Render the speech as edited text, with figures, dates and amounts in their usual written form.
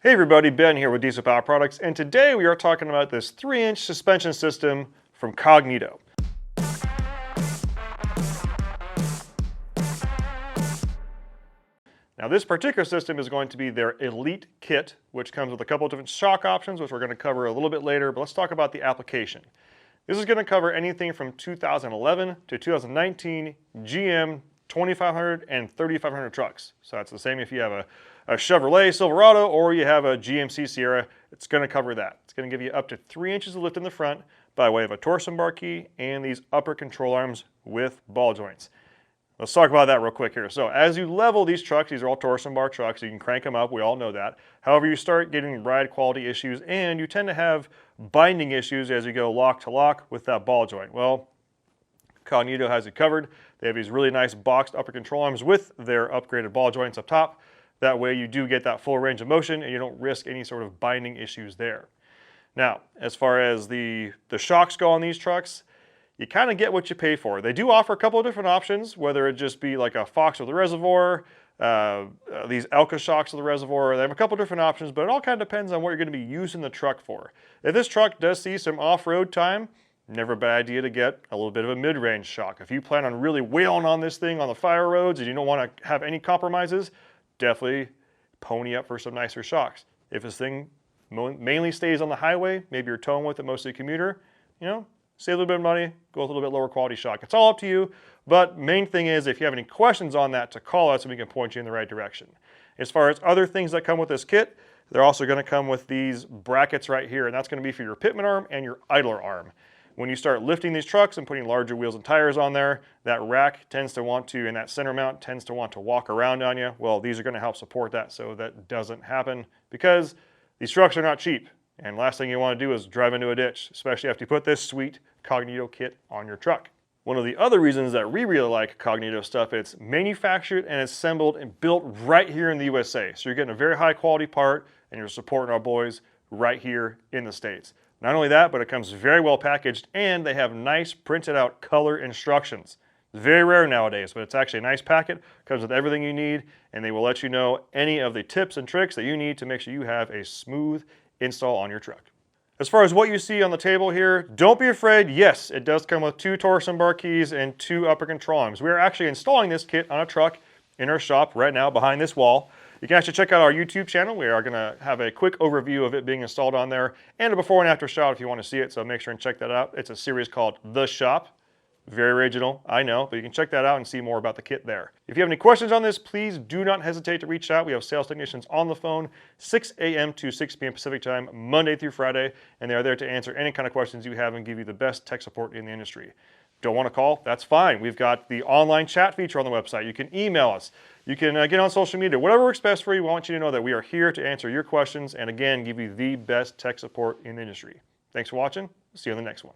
Hey everybody, Ben here with Diesel Power Products, and today we are talking about this 3-inch suspension system from Cognito. Now this particular system is going to be their Elite kit, which comes with a couple of different shock options, which we're going to cover a little bit later, but let's talk about the application. This is going to cover anything from 2011 to 2019 GM 2500 and 3500 trucks. So that's the same if you have a Chevrolet Silverado or you have a GMC Sierra, it's going to cover that. It's going to give you up to 3 inches of lift in the front by way of a torsion bar key and these upper control arms with ball joints. Let's talk about that real quick here. So as you level these trucks, these are all torsion bar trucks, you can crank them up, we all know that. However, you start getting ride quality issues and you tend to have binding issues as you go lock to lock with that ball joint. Well, Cognito has it covered. They have these really nice boxed upper control arms with their upgraded ball joints up top. That way you do get that full range of motion and you don't risk any sort of binding issues there. Now, as far as the shocks go on these trucks, you kind of get what you pay for. They do offer a couple of different options, whether it just be like a Fox with a reservoir, these Elka shocks with a reservoir. They have a couple of different options, but it all kind of depends on what you're going to be using the truck for. If this truck does see some off-road time, never a bad idea to get a little bit of a mid-range shock. If you plan on really wailing on this thing on the fire roads and you don't want to have any compromises, definitely pony up for some nicer shocks. If this thing mainly stays on the highway, maybe you're towing with it mostly commuter, save a little bit of money, go with a little bit lower quality shock. It's all up to you, but main thing is if you have any questions on that, to call us and we can point you in the right direction. As far as other things that come with this kit, they're also going to come with these brackets right here, and that's going to be for your pitman arm and your idler arm. When you start lifting these trucks and putting larger wheels and tires on there, that rack tends to want to, and that center mount tends to want to walk around on you. Well, these are going to help support that so that doesn't happen, because these trucks are not cheap. And last thing you want to do is drive into a ditch, especially after you put this sweet Cognito kit on your truck. One of the other reasons that we really like Cognito stuff, it's manufactured and assembled and built right here in the USA. So you're getting a very high quality part and you're supporting our boys right here in the States. Not only that, but it comes very well packaged and they have nice printed out color instructions. It's very rare nowadays, but it's actually a nice packet, comes with everything you need, and they will let you know any of the tips and tricks that you need to make sure you have a smooth install on your truck. As far as what you see on the table here, don't be afraid. Yes, it does come with 2 torsion bar keys and 2 upper control arms. We are actually installing this kit on a truck in our shop right now behind this wall. You can actually check out our YouTube channel. We are going to have a quick overview of it being installed on there and a before and after shot if you want to see it, so make sure and check that out. It's a series called The Shop. Very original, I know, but you can check that out and see more about the kit there. If you have any questions on this, please do not hesitate to reach out. We have sales technicians on the phone 6 a.m. to 6 p.m. Pacific time, Monday through Friday, and they are there to answer any kind of questions you have and give you the best tech support in the industry. Don't want to call? That's fine. We've got the online chat feature on the website. You can email us. You can get on social media. Whatever works best for you, we want you to know that we are here to answer your questions and, again, give you the best tech support in the industry. Thanks for watching. See you on the next one.